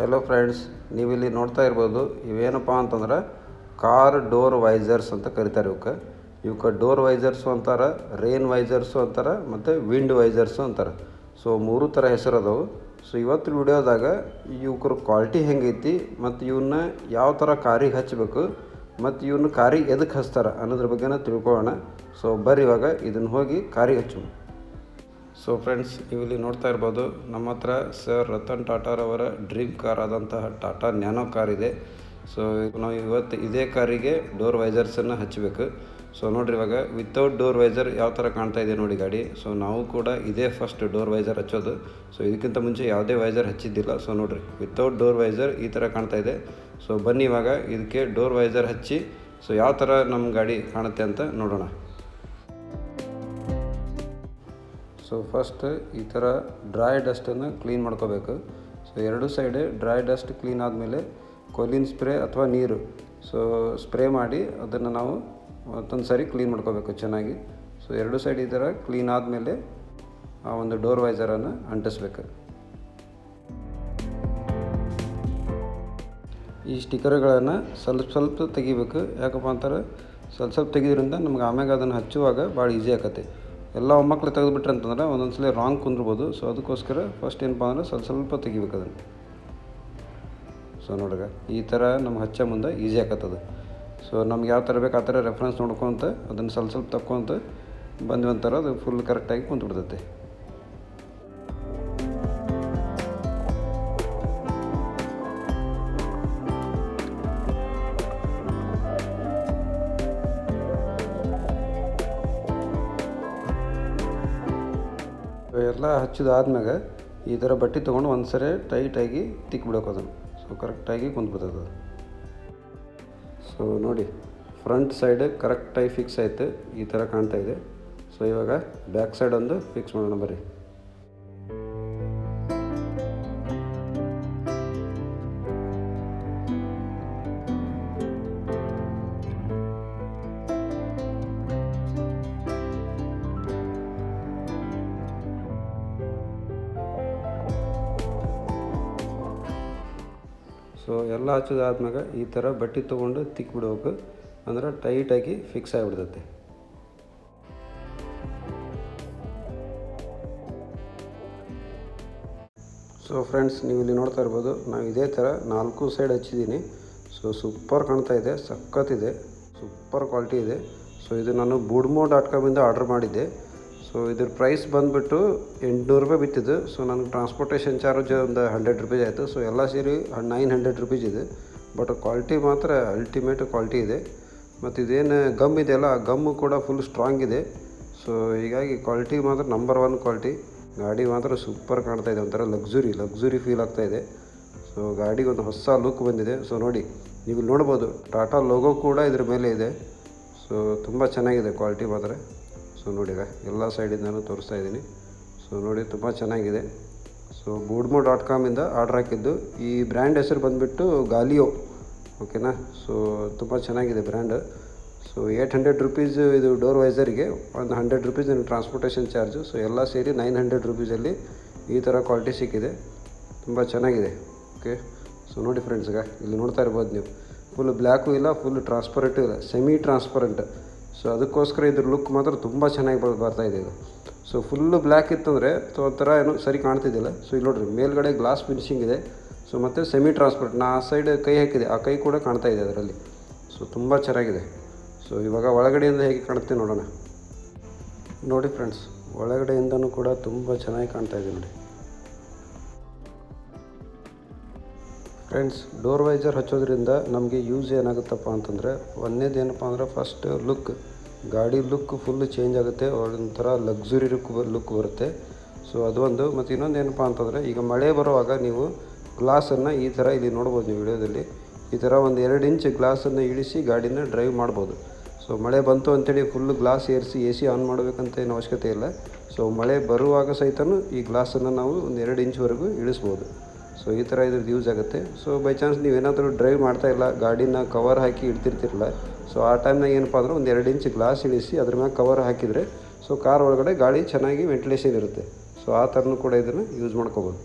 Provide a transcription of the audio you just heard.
Hello friends, ನೀವು ಇಲ್ಲಿ ನೋಡ್ತಾ ಇರ್ಬೋದು ಇವೇನಪ್ಪ ಅಂತಂದ್ರೆ ಕಾರ್ ಡೋರ್ ವೈಸರ್ಸ್ ಅಂತ ಕರೀತಾರೆ. ಇವಕ್ಕೆ ಡೋರ್ ವೈಸರ್ಸು ಅಂತಾರೆ, ರೇನ್ ವೈಸರ್ಸು ಅಂತಾರೆ ಮತ್ತು ವಿಂಡ್ ವೈಸರ್ಸು ಅಂತಾರೆ. ಸೊ 3 ಥರ ಹೆಸರು ಅದಾವೆ. ಸೊ ಇವತ್ತು ವಿಡಿಯೋದಾಗ ಇವ್ರ ಕ್ವಾಲಿಟಿ ಹೆಂಗೈತಿ ಮತ್ತು ಇವನ್ನ ಯಾವ ಥರ ಕಾರಿಗೆ ಹಚ್ಚಬೇಕು ಮತ್ತು ಇವನ್ನ ಕಾರಿಗೆ ಎದಕ್ಕೆ ಹಚ್ತಾರೆ ಅನ್ನೋದ್ರ ಬಗ್ಗೆನ ತಿಳ್ಕೊಳ್ಳೋಣ. ಸೊ ಬರ್ರಿ ಇವಾಗ ಇದನ್ನು ಹೋಗಿ ಕಾರಿಗೆ ಹಚ್ಚೋಣ. ಸೊ ಫ್ರೆಂಡ್ಸ್, ನೀವು ಇಲ್ಲಿ ನೋಡ್ತಾ ಇರ್ಬೋದು ನಮ್ಮ ಹತ್ರ ಸರ್ ರತನ್ ಟಾಟಾರವರ ಡ್ರೀಮ್ ಕಾರ್ ಆದಂತಹ ಟಾಟಾ ನ್ಯಾನೋ ಕಾರ್ ಇದೆ. ಸೊ ನಾವು ಇವತ್ತು ಇದೇ ಕಾರಿಗೆ ಡೋರ್ ವೈಸರ್ಸನ್ನು ಹಚ್ಚಬೇಕು. ಸೊ ನೋಡಿರಿ, ಇವಾಗ ವಿತೌಟ್ ಡೋರ್ ವೈಸರ್ ಯಾವ ಥರ ಕಾಣ್ತಾ ಇದೆ ನೋಡಿ ಗಾಡಿ. ಸೊ ನಾವು ಕೂಡ ಇದೇ ಫಸ್ಟ್ ಡೋರ್ ವೈಸರ್ ಹಚ್ಚೋದು. ಸೊ ಇದಕ್ಕಿಂತ ಮುಂಚೆ ಯಾವುದೇ ವೈಸರ್ ಹಚ್ಚಿದ್ದಿಲ್ಲ. ಸೊ ನೋಡಿರಿ, ವಿತೌಟ್ ಡೋರ್ ವೈಸರ್ ಈ ಥರ ಕಾಣ್ತಾ ಇದೆ. ಸೊ ಬನ್ನಿ ಇವಾಗ ಇದಕ್ಕೆ ಡೋರ್ ವೈಸರ್ ಹಚ್ಚಿ ಸೊ ಯಾವ ಥರ ನಮ್ಮ ಗಾಡಿ ಕಾಣುತ್ತೆ ಅಂತ ನೋಡೋಣ. ಸೊ ಫಸ್ಟ್ ಈ ಥರ ಡ್ರೈ ಡಸ್ಟನ್ನು ಕ್ಲೀನ್ ಮಾಡ್ಕೋಬೇಕು. So 2 side dry dust clean ಆದಮೇಲೆ ಕೊಲಿನ್ ಸ್ಪ್ರೇ ಅಥವಾ ನೀರು ಸ್ಪ್ರೇ ಮಾಡಿ ಅದನ್ನು ನಾವು ಮತ್ತೊಂದು ಸಾರಿ ಕ್ಲೀನ್ ಮಾಡ್ಕೋಬೇಕು ಚೆನ್ನಾಗಿ. ಸೊ 2 ಸೈಡ್ ಈ ಥರ ಕ್ಲೀನ್ ಆದಮೇಲೆ ಆ ಒಂದು ಡೋರ್ ವೈಸರನ್ನು ಅಂಟಿಸ್ಬೇಕು. ಈ ಸ್ಟಿಕ್ಕರ್ಗಳನ್ನು ಸ್ವಲ್ಪ ತೆಗಿಬೇಕು. ಯಾಕಪ್ಪ ಅಂತಾರೆ ಸ್ವಲ್ಪ ತೆಗೆದ್ರಿಂದ ನಮ್ಗೆ ಆಮ್ಯಾಗ ಅದನ್ನು ಹಚ್ಚುವಾಗ ಭಾಳ ಈಸಿ ಆಕತ್ತೆ. ಎಲ್ಲ ಒಮ್ಮಕ್ಕಳು ತೆಗೆದುಬಿಟ್ರೆ ಅಂತಂದ್ರೆ ಒಂದೊಂದು ಸಲ ರಾಂಗ್ ಕುಂದಿರ್ಬೋದು. ಸೊ ಅದಕ್ಕೋಸ್ಕರ ಫಸ್ಟ್ ಏನಪ್ಪ ಅಂದರೆ ಸ್ವಲ್ಪ ತೆಗಿಬೇಕು ಅದನ್ನು. ಸೊ ನೋಡ್ರಿ, ಈ ಥರ ನಮ್ಗೆ ಹಚ್ಚೋ ಮುಂದೆ ಈಸಿ ಆಕತ್ತದು. ಸೊ ನಮ್ಗೆ ಯಾವ ಥರ ಬೇಕು ಆ ಥರ ರೆಫರೆನ್ಸ್ ನೋಡ್ಕೊತ ಅದನ್ನು ಸ್ವಲ್ಪ ತಕ್ಕೊತ ಬಂದ್ವಿ ಅಂತಾರೆ, ಅದು ಫುಲ್ ಕರೆಕ್ಟಾಗಿ ಕುಂತ್ಬಿಡ್ತೈತೆ. ಎಲ್ಲ ಹಚ್ಚಿದಾದ್ಮ್ಯಾಗ ಈ ಥರ ಬಟ್ಟೆ ತೊಗೊಂಡು ಒಂದು ಸರಿ ಟೈಟಾಗಿ ತಿಕ್ಬಿಡೋಕೆ ಅದನ್ನು. ಸೊ ಕರೆಕ್ಟಾಗಿ ಕುಂತ್ಬಿಡ್ತದೆ. ಸೊ ನೋಡಿ, ಫ್ರಂಟ್ ಸೈಡ್ ಕರೆಕ್ಟಾಗಿ ಫಿಕ್ಸ್ ಆಯಿತು, ಈ ಥರ ಕಾಣ್ತಾ ಇದೆ. ಸೊ ಇವಾಗ ಬ್ಯಾಕ್ ಸೈಡ್ ಒಂದು ಫಿಕ್ಸ್ ಮಾಡೋಣ ಬರ್ರಿ. ಸೊ ಎಲ್ಲ ಹಚ್ಚೋದಾದ್ಮ್ಯಾಗ ಈ ಥರ ಬಟ್ಟೆ ತೊಗೊಂಡು ತಿಕ್ಬಿಡ್ಬೇಕು, ಅಂದ್ರೆ ಟೈಟಾಗಿ ಫಿಕ್ಸ್ ಆಗಿಬಿಡ್ತೈತೆ. ಸೊ ಫ್ರೆಂಡ್ಸ್, ನೀವು ಇಲ್ಲಿ ನೋಡ್ತಾ ಇರ್ಬೋದು ನಾವು ಇದೇ ಥರ 4 ಸೈಡ್ ಹಚ್ಚಿದ್ದೀನಿ. ಸೊ ಸೂಪರ್ ಕಾಣ್ತಾ ಇದೆ, ಸಖತ್ತಿದೆ, ಸೂಪರ್ ಕ್ವಾಲಿಟಿ ಇದೆ. ಸೊ ಇದು ನಾನು boodmo.com ಆರ್ಡ್ರ್ ಮಾಡಿದ್ದೆ. ಸೊ ಇದ್ರ ಪ್ರೈಸ್ ಬಂದುಬಿಟ್ಟು 800 ರೂಪಾಯಿ ಬಿತ್ತಿದ್ದು. ಸೊ ನನಗೆ ಟ್ರಾನ್ಸ್ಪೋರ್ಟೇಷನ್ ಚಾರ್ಜ್ ಒಂದು 100 ರೂಪೀಸ್ ಆಯಿತು. ಸೊ ಎಲ್ಲ ಸೇರಿ 900 ರೂಪೀಸ್ ಇದೆ. ಬಟ್ ಕ್ವಾಲಿಟಿ ಮಾತ್ರ ಅಲ್ಟಿಮೇಟ್ ಕ್ವಾಲಿಟಿ ಇದೆ. ಮತ್ತು ಇದೇನು ಗಮ್ ಇದೆಯಲ್ಲ, ಆ ಗಮ್ಮು ಕೂಡ ಫುಲ್ ಸ್ಟ್ರಾಂಗ್ ಇದೆ. ಸೊ ಹೀಗಾಗಿ ಕ್ವಾಲಿಟಿ ಮಾತ್ರ ನಂಬರ್ 1 ಕ್ವಾಲಿಟಿ. ಗಾಡಿ ಮಾತ್ರ ಸೂಪರ್ ಕಾಣ್ತಾ ಇದೆ, ಒಂಥರ ಲಕ್ಸುರಿ ಫೀಲ್ ಆಗ್ತಾ ಇದೆ. ಸೊ ಗಾಡಿಗೆ ಒಂದು ಹೊಸ ಲುಕ್ ಬಂದಿದೆ. ಸೊ ನೋಡಿ, ನೀವು ನೋಡ್ಬೋದು ಟಾಟಾ ಲೋಗೋ ಕೂಡ ಇದ್ರ ಮೇಲೆ ಇದೆ. ಸೊ ತುಂಬ ಚೆನ್ನಾಗಿದೆ ಕ್ವಾಲಿಟಿ ಮಾತ್ರ. ಸೊ ನೋಡಿ, ಎಲ್ಲ ಸೈಡಿಂದನೂ ತೋರಿಸ್ತಾ ಇದ್ದೀನಿ. ಸೊ ನೋಡಿ, ತುಂಬ ಚೆನ್ನಾಗಿದೆ. ಸೊ boodmo.com ಆರ್ಡ್ರ್ ಹಾಕಿದ್ದು. ಈ ಬ್ರ್ಯಾಂಡ್ ಹೆಸರು ಬಂದುಬಿಟ್ಟು ಗಾಲಿಯೋ, ಓಕೆನಾ. ಸೊ ತುಂಬ ಚೆನ್ನಾಗಿದೆ ಬ್ರ್ಯಾಂಡ್. ಸೊ 800 ರೂಪೀಸ್ ಇದು ಡೋರ್ ವೈಸರಿಗೆ, ಒಂದು 100 ರೂಪೀಸ್ ಟ್ರಾನ್ಸ್ಪೋರ್ಟೇಷನ್ ಚಾರ್ಜು. ಸೊ ಎಲ್ಲ ಸೇರಿ 900 ರೂಪೀಸಲ್ಲಿ ಈ ಥರ ಕ್ವಾಲಿಟಿ ಸಿಕ್ಕಿದೆ, ತುಂಬ ಚೆನ್ನಾಗಿದೆ. ಓಕೆ. ಸೊ ನೋಡಿ ಫ್ರೆಂಡ್ಸ್, ಇಲ್ಲಿ ನೋಡ್ತಾ ಇರ್ಬೋದು ನೀವು, ಫುಲ್ ಬ್ಲ್ಯಾಕು ಇಲ್ಲ, ಫುಲ್ ಟ್ರಾನ್ಸ್ಪರೆಂಟು ಇಲ್ಲ, ಸೆಮಿ ಟ್ರಾನ್ಸ್ಪರೆಂಟ್. ಸೊ ಅದಕ್ಕೋಸ್ಕರ ಇದ್ರ ಲುಕ್ ಮಾತ್ರ ತುಂಬ ಚೆನ್ನಾಗಿ ಬರ್ತಾ ಇದೆ ಇದು. ಸೊ ಫುಲ್ಲು ಬ್ಲ್ಯಾಕ್ ಇತ್ತಂದರೆ ಸೊ ಒಂಥರ ಏನೋ ಸರಿ ಕಾಣ್ತಿದ್ದಿಲ್ಲ. ಸೊ ಇಲ್ಲಿ ನೋಡಿರಿ, ಮೇಲ್ಗಡೆ ಗ್ಲಾಸ್ ಫಿನಿಶಿಂಗ್ ಇದೆ. ಸೊ ಮತ್ತು ಸೆಮಿ ಟ್ರಾನ್ಸ್ಪರೆಂಟ್, ನಾ ಆ ಸೈಡ್ ಕೈ ಹಾಕಿದೆ, ಆ ಕೈ ಕೂಡ ಕಾಣ್ತಾ ಇದೆ ಅದರಲ್ಲಿ. ಸೊ ತುಂಬ ಚೆನ್ನಾಗಿದೆ. ಸೊ ಇವಾಗ ಒಳಗಡೆಯಿಂದ ಹೇಗೆ ಕಾಣುತ್ತೆ ನೋಡೋಣ. ನೋಡಿ ಫ್ರೆಂಡ್ಸ್, ಒಳಗಡೆಯಿಂದನೂ ಕೂಡ ತುಂಬ ಚೆನ್ನಾಗಿ ಕಾಣ್ತಾ ಇದೆ ನೋಡಿ. ಫ್ರೆಂಡ್ಸ್, ಡೋರ್ ವೈಸರ್ ಹಚ್ಚೋದ್ರಿಂದ ನಮಗೆ ಯೂಸ್ ಏನಾಗುತ್ತಪ್ಪ ಅಂತಂದರೆ, ಒಂದೇದು ಏನಪ್ಪ ಅಂದರೆ ಫಸ್ಟ್ ಲುಕ್, ಗಾಡಿ ಲುಕ್ ಫುಲ್ ಚೇಂಜ್ ಆಗುತ್ತೆ. ಒಂಥರ ಲಕ್ಸುರಿ ಲುಕ್ ಬರುತ್ತೆ. ಸೊ ಅದೊಂದು. ಮತ್ತು ಇನ್ನೊಂದು ಏನಪ್ಪ ಅಂತಂದರೆ, ಈಗ ಮಳೆ ಬರುವಾಗ ನೀವು ಗ್ಲಾಸನ್ನು ಈ ಥರ ಇಲ್ಲಿ ನೋಡ್ಬೋದು ನೀವು ವಿಡಿಯೋದಲ್ಲಿ, ಈ ಥರ ಒಂದು 2 ಇಂಚ್ ಗ್ಲಾಸನ್ನು ಇಳಿಸಿ ಗಾಡಿನ ಡ್ರೈವ್ ಮಾಡ್ಬೋದು. ಸೊ ಮಳೆ ಬಂತು ಅಂತೇಳಿ ಫುಲ್ಲು ಗ್ಲಾಸ್ ಏರಿಸಿ AC ಆನ್ ಮಾಡಬೇಕಂತ ಏನು ಅವಶ್ಯಕತೆ ಇಲ್ಲ. ಸೊ ಮಳೆ ಬರುವಾಗ ಸಹಿತನೂ ಈ ಗ್ಲಾಸನ್ನು ನಾವು ಒಂದು 2 ಇಂಚ್ವರೆಗೂ ಇಳಿಸ್ಬೋದು. ಸೊ ಈ ಥರ ಇದ್ರದ್ದು ಯೂಸ್ ಆಗುತ್ತೆ. ಸೊ ಬೈ ಚಾನ್ಸ್ ನೀವೇನಾದರೂ ಡ್ರೈವ್ ಮಾಡ್ತಾಯಿಲ್ಲ, ಗಾಡಿನ ಕವರ್ ಹಾಕಿ ಇಡ್ತಿರ್ತಿರಲ್ಲ, ಸೊ ಆ ಟೈಮ್ನಾಗ ಏನಪ್ಪ ಅಂದ್ರೆ ಒಂದು 2 ಇಂಚ್ ಗ್ಲಾಸ್ ಇಳಿಸಿ ಅದ್ರ ಮೇಲೆ ಕವರ್ ಹಾಕಿದರೆ ಸೊ ಕಾರ್ ಒಳಗಡೆ ಗಾಡಿ ಚೆನ್ನಾಗಿ ವೆಂಟಿಲೇಷನ್ ಇರುತ್ತೆ. ಸೊ ಆ ಥರನೂ ಕೂಡ ಇದನ್ನು ಯೂಸ್ ಮಾಡ್ಕೋಬೋದು.